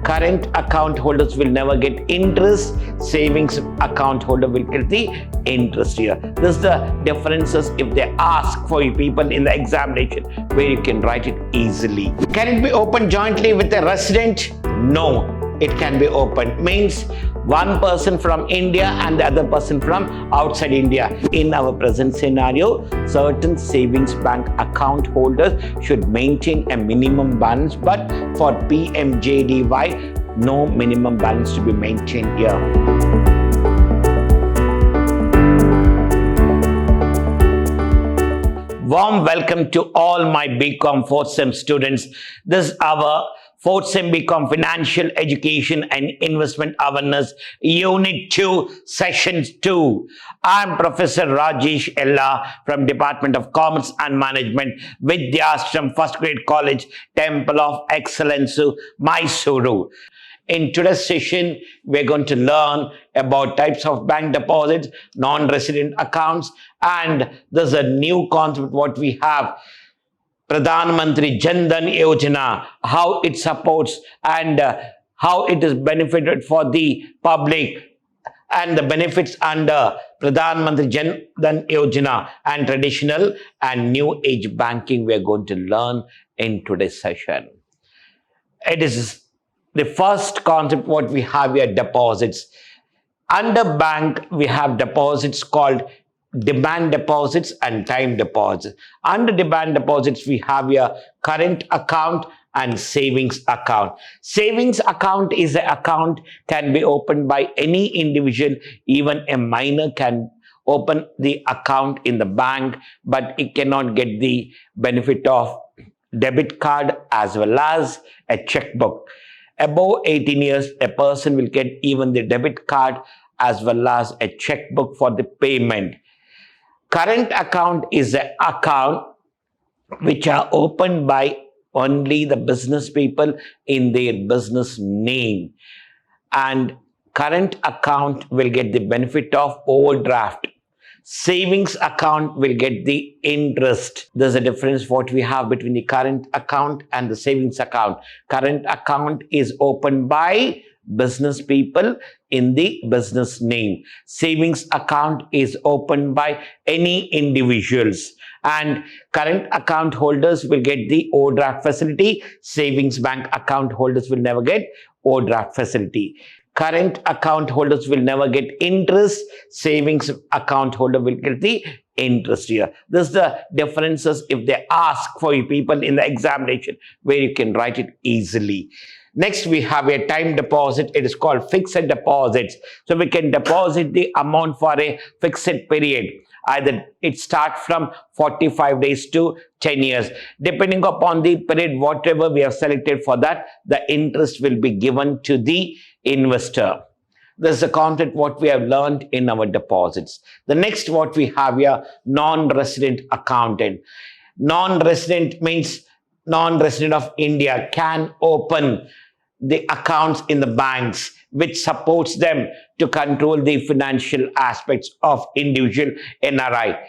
Current account holders will never get interest. Savings account holder will get the interest here. This is the differences if they ask for you people in the examination where you can write it easily. Can it be opened jointly with a resident? No. It can be opened. Means one person from India and the other person from outside India. In our present scenario, certain savings bank account holders should maintain a minimum balance, but for PMJDY, no minimum balance to be maintained here. Warm welcome to all my BCom 4th Sem students. This is our 4th Sem BCom Financial Education and Investment Awareness Unit 2, Session 2. I am Professor Rajesh Ella from Department of Commerce and Management, Vidhyaashram, First Grade College, Temple of Excellence, MYSURU. In today's session, we're going to learn about types of bank deposits, non-resident accounts, and there's a new concept what we have. Pradhan Mantri Jan Dhan Yojana, how it supports and how it is benefited for the public, and the benefits under Pradhan Mantri Jan Dhan Yojana and traditional and new age banking we are going to learn in today's session. It is the first concept what we have here, deposits. Under bank, we have deposits called demand deposits and time deposits. Under demand deposits, we have here current account and savings account. Savings account is an account can be opened by any individual, even a minor can open the account in the bank, but it cannot get the benefit of debit card as well as a checkbook. Above 18 years, a person will get even the debit card as well as a checkbook for the payment. Current account is an account which are opened by only the business people in their business name. And current account will get the benefit of overdraft. Savings account will get the interest. There's a difference what we have between the current account and the savings account. Current account is opened by business people in the business name. Savings account is opened by any individuals. And current account holders will get the overdraft facility. Savings bank account holders will never get overdraft facility. Current account holders will never get interest. Savings account holder will get the interest here. This is the differences if they ask for you people in the examination where you can write it easily. Next, we have a time deposit. It is called fixed deposits. So we can deposit the amount for a fixed period. Either it starts from 45 days to 10 years. Depending upon the period, whatever we have selected for that, the interest will be given to the investor. This is the content what we have learned in our deposits. The next what we have here, non-resident accountant. Non-resident means non-resident of India can open the accounts in the banks, which supports them to control the financial aspects of individual NRI.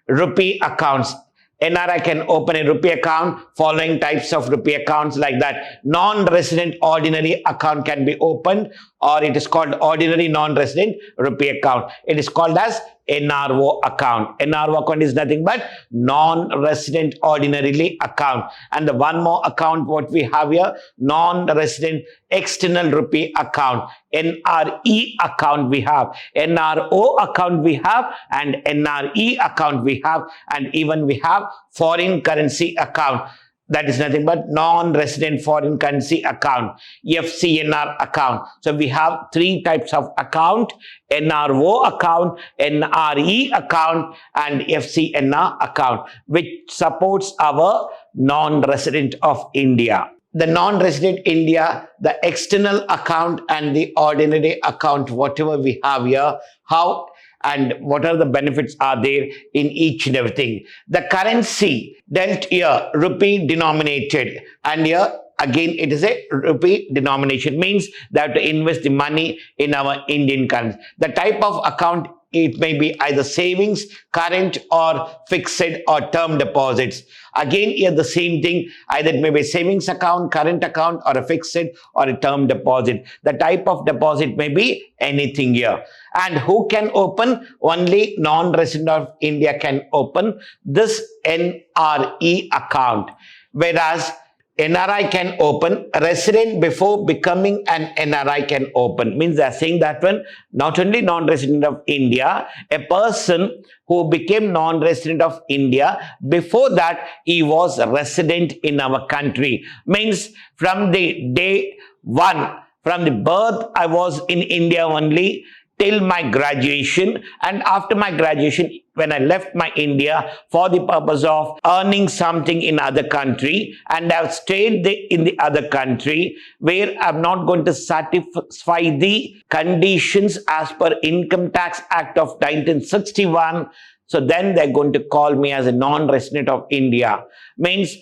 Rupee accounts. NRI can open a rupee account, following types of rupee accounts like that. Non-resident ordinary account can be opened, or it is called ordinary non-resident rupee account. It is called as NRO account. NRO account is nothing but non-resident ordinarily account. And the one more account what we have here, non-resident external rupee account. NRE account we have, NRO account we have, and NRE account we have, and even we have foreign currency account. That is nothing but non-resident foreign currency account, FCNR account. So we have three types of account: NRO account, NRE account, and FCNR account, which supports our non-resident of India. The non-resident India, the external account and the ordinary account, whatever we have here, how and what are the benefits are there in each and everything. The currency dealt here, rupee denominated, and here again it is a rupee denomination, means they have to invest the money in our Indian currency. The type of account, it may be either savings, current, or fixed or term deposits. Again, here the same thing, either it may be savings account, current account, or a fixed or a term deposit. The type of deposit may be anything here. And who can open? Only non-resident of India can open this NRE account. Whereas NRI can open, resident before becoming an NRI can open. Means they are saying that one, not only non-resident of India, a person who became non-resident of India, before that he was a resident in our country. Means from the day one, from the birth I was in India only, till my graduation, and after my graduation, when I left my India for the purpose of earning something in other country, and I've stayed in the other country where I'm not going to satisfy the conditions as per Income Tax Act of 1961, so then they're going to call me as a non-resident of India. Means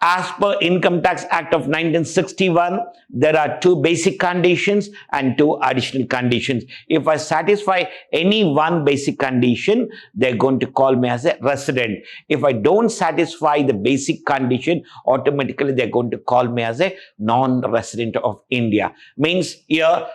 as per Income Tax Act of 1961, there are 2 basic conditions and 2 additional conditions. If I satisfy any one basic condition, they're going to call me as a resident. If I don't satisfy the basic condition, automatically they're going to call me as a non-resident of India. Means here,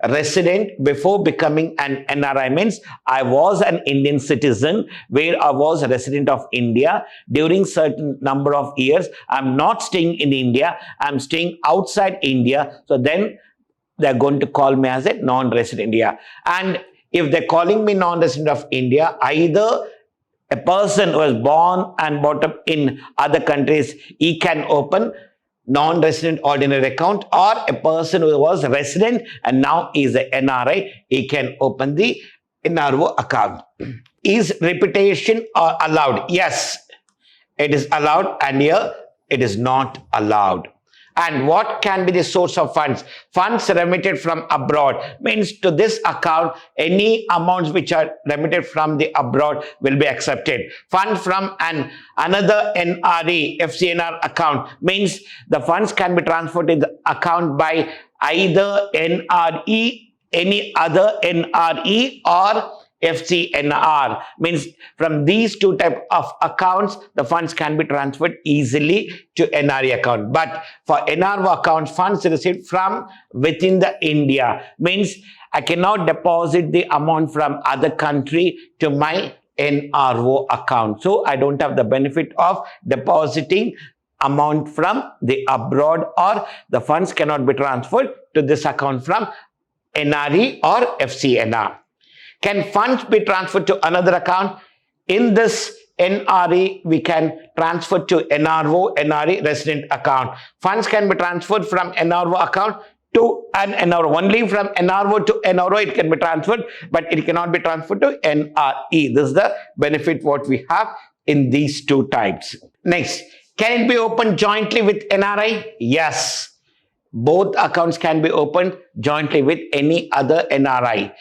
resident before becoming an NRI means I was an Indian citizen where I was a resident of India during certain number of years. I'm not staying in India, I'm staying outside India. So then they're going to call me as a non-resident India. And if they're calling me non-resident of India, either a person who was born and brought up in other countries, he can open non-resident ordinary account, or a person who was resident and now is a NRI, he can open the NRO account. Is repetition allowed? Yes, it is allowed, and here it is not allowed. And what can be the source of funds? Funds remitted from abroad means to this account, any amounts which are remitted from the abroad will be accepted. Fund from another NRE, FCNR account means the funds can be transferred to the account by either NRE, any other NRE, or FCNR. Means from these 2 types of accounts, the funds can be transferred easily to NRE account. But for NRO account, funds received from within the India means I cannot deposit the amount from other country to my NRO account. So I don't have the benefit of depositing amount from the abroad, or the funds cannot be transferred to this account from NRE or FCNR. Can funds be transferred to another account? In this NRE, we can transfer to NRO, NRE resident account. Funds can be transferred from NRO account to an NRO. Only from NRO to NRO it can be transferred, but it cannot be transferred to NRE. This is the benefit what we have in these 2 types. Next, can it be opened jointly with NRI? Yes. Both accounts can be opened jointly with any other NRI.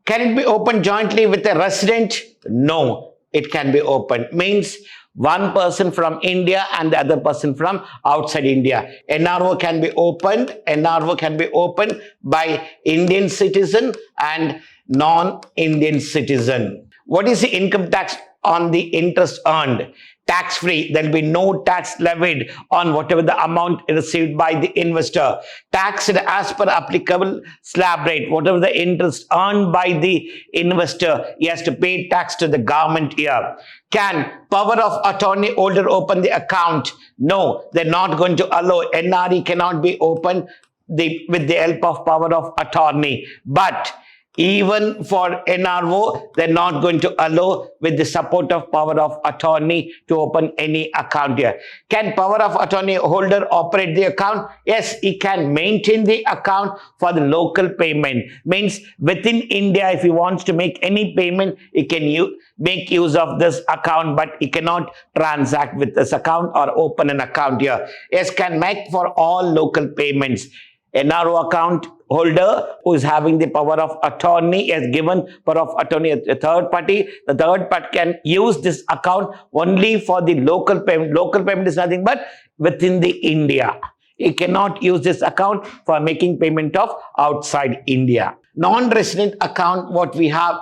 Can it be opened jointly with a resident? No, it can be opened. Means one person from India and the other person from outside India. NRO can be opened. NRO can be opened by Indian citizen and non-Indian citizen. What is the income tax on the interest earned? Tax-free. There will be no tax levied on whatever the amount received by the investor. Taxed as per applicable slab rate. Whatever the interest earned by the investor, he has to pay tax to the government here. Can power of attorney holder open the account? No, they're not going to allow. NRE cannot be opened with the help of power of attorney. But even for NRO, they're not going to allow with the support of power of attorney to open any account here. Can power of attorney holder operate the account? Yes, he can maintain the account for the local payment. Means within India, if he wants to make any payment, he can make use of this account, but he cannot transact with this account or open an account here. Yes, can make for all local payments. NRO account holder who is having the power of attorney has given power of attorney to a third party. The third party can use this account only for the local payment. Local payment is nothing but within the India. He cannot use this account for making payment of outside India. Non-resident account, what we have,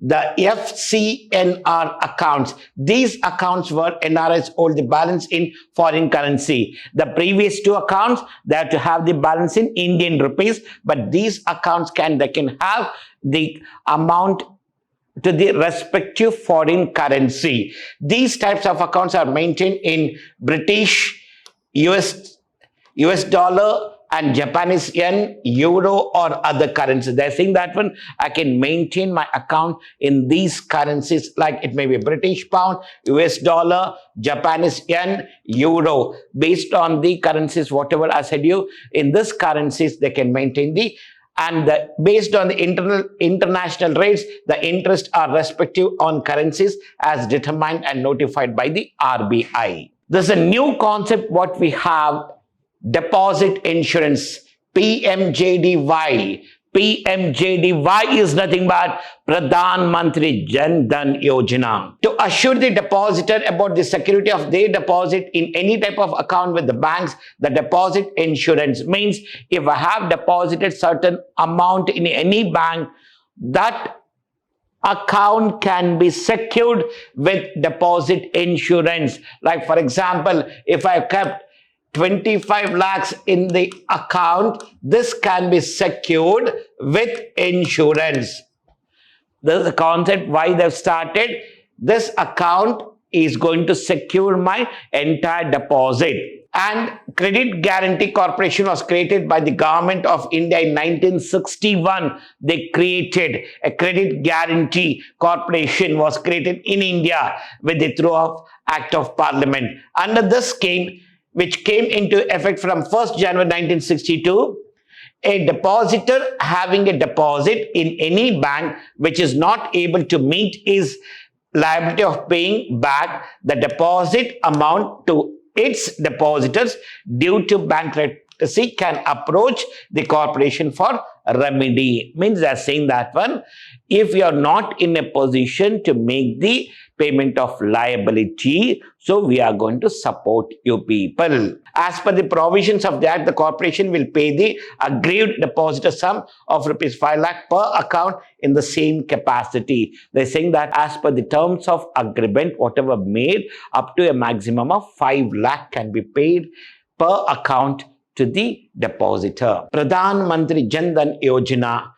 the FCNR accounts. These accounts were NRIs hold the balance in foreign currency. The previous two accounts, they have to have the balance in Indian rupees, but these accounts they can have the amount to the respective foreign currency. These types of accounts are maintained in British, US dollar, and Japanese yen, euro, or other currencies. They're saying that one, I can maintain my account in these currencies, like it may be British pound, US dollar, Japanese yen, euro. Based on the currencies, whatever I said you, in these currencies, they can maintain based on the international rates, the interest are respective on currencies as determined and notified by the RBI. There's a new concept what we have, deposit insurance, PMJDY. PMJDY is nothing but Pradhan Mantri Jan Dhan Yojana. To assure the depositor about the security of their deposit in any type of account with the banks, the deposit insurance means if I have deposited certain amount in any bank, that account can be secured with deposit insurance. Like for example, if I kept 25 lakhs in the account, this can be secured with insurance. This is the concept why they've started. This account is going to secure my entire deposit. And Credit Guarantee Corporation was created by the government of India in 1961. They created a Credit Guarantee Corporation was created in India with the through of Act of Parliament. Under this scheme, which came into effect from 1st January 1962, a depositor having a deposit in any bank which is not able to meet his liability of paying back the deposit amount to its depositors due to bankruptcy can approach the corporation for remedy. Means they're saying that one, if you are not in a position to make the payment of liability, so we are going to support you people. As per the provisions of that, the corporation will pay the aggrieved depositor sum of rupees 5 lakh per account in the same capacity. They're saying that as per the terms of agreement, whatever made, up to a maximum of 5 lakh can be paid per account to the depositor. Pradhan Mantri Jan Dhan Yojana,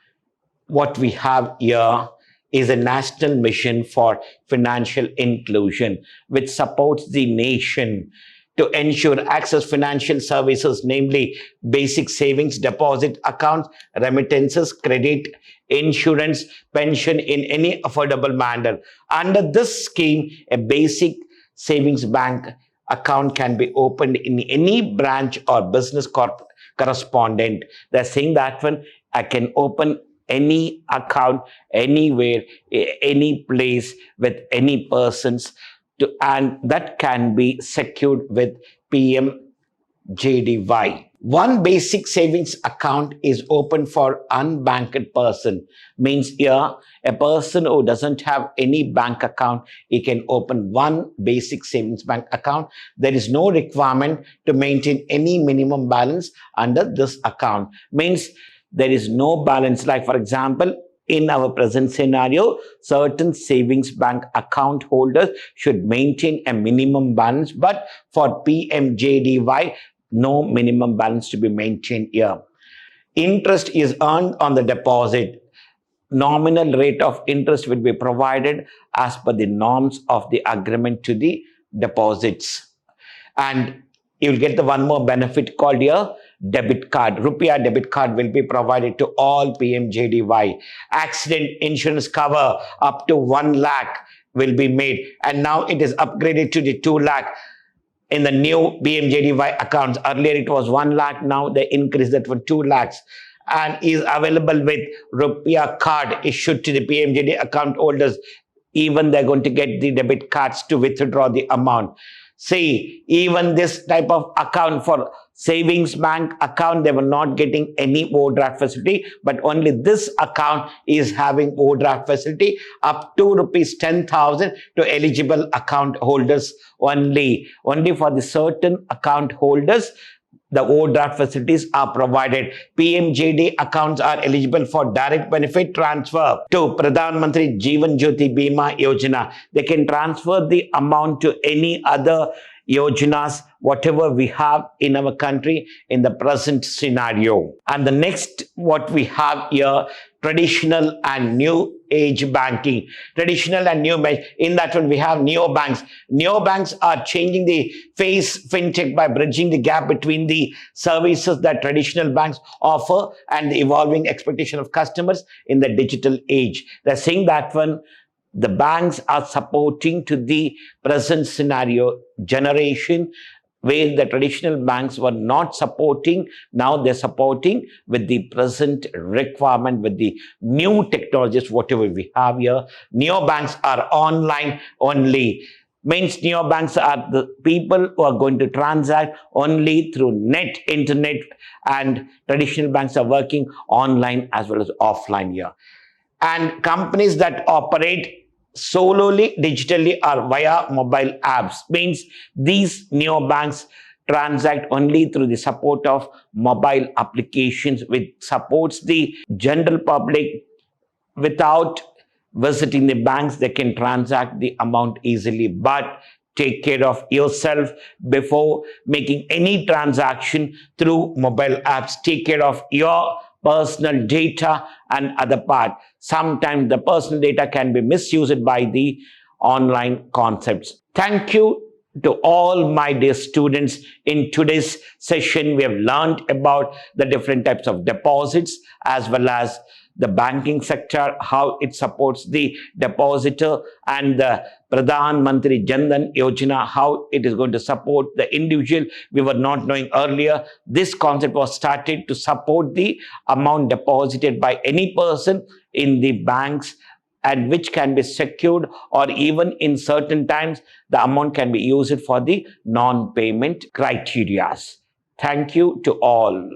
what we have here is a national mission for financial inclusion, which supports the nation to ensure access financial services, namely basic savings, deposit accounts, remittances, credit, insurance, pension in any affordable manner. Under this scheme, a basic savings bank account can be opened in any branch or business correspondent. They're saying that one, I can open any account anywhere, any place with any persons, and that can be secured with PMJDY. One basic savings account is open for unbanked person. Means here, a person who doesn't have any bank account, he can open one basic savings bank account. There is no requirement to maintain any minimum balance under this account. Means there is no balance. Like for example, in our present scenario, certain savings bank account holders should maintain a minimum balance, but for PMJDY, no minimum balance to be maintained here. Interest is earned on the deposit. Nominal rate of interest will be provided as per the norms of the agreement to the deposits. And you will get the one more benefit called here debit card. Rupiah debit card will be provided to all PMJDY. Accident insurance cover up to 1 lakh will be made. And now it is upgraded to the 2 lakh in the new PMJDY accounts. Earlier it was 1 lakh. Now they increased that for 2 lakhs. And is available with Rupiah card issued to the PMJD account holders. Even they're going to get the debit cards to withdraw the amount. See, even this type of account for savings bank account, they were not getting any overdraft facility, but only this account is having overdraft facility up to rupees 10,000 to eligible account holders only. Only for the certain account holders, the overdraft facilities are provided. PMJD accounts are eligible for direct benefit transfer to Pradhan Mantri Jeevan Jyoti Bima Yojana. They can transfer the amount to any other yojanas, whatever we have in our country in the present scenario. And the next, what we have here, traditional and new age banking. Traditional and new age, in that one we have neobanks. Neobanks are changing the face fintech by bridging the gap between the services that traditional banks offer and the evolving expectation of customers in the digital age. They're saying that one, the banks are supporting to the present scenario generation where the traditional banks were not supporting. Now they're supporting with the present requirement, with the new technologies, whatever we have here. Neobanks are online only. Means neobanks are the people who are going to transact only through internet, and traditional banks are working online as well as offline here. And companies that operate solely digitally or via mobile apps, means these neobanks transact only through the support of mobile applications, which supports the general public. Without visiting the banks, they can transact the amount easily. But take care of yourself before making any transaction through mobile apps. Take care of your personal data and other part. Sometimes the personal data can be misused by the online concepts. Thank you to all my dear students. In today's session, we have learned about the different types of deposits as well as the banking sector, how it supports the depositor, and the Pradhan Mantri Jan Dhan Yojana, how it is going to support the individual. We were not knowing earlier. This concept was started to support the amount deposited by any person in the banks, and which can be secured, or even in certain times, the amount can be used for the non-payment criteria. Thank you to all.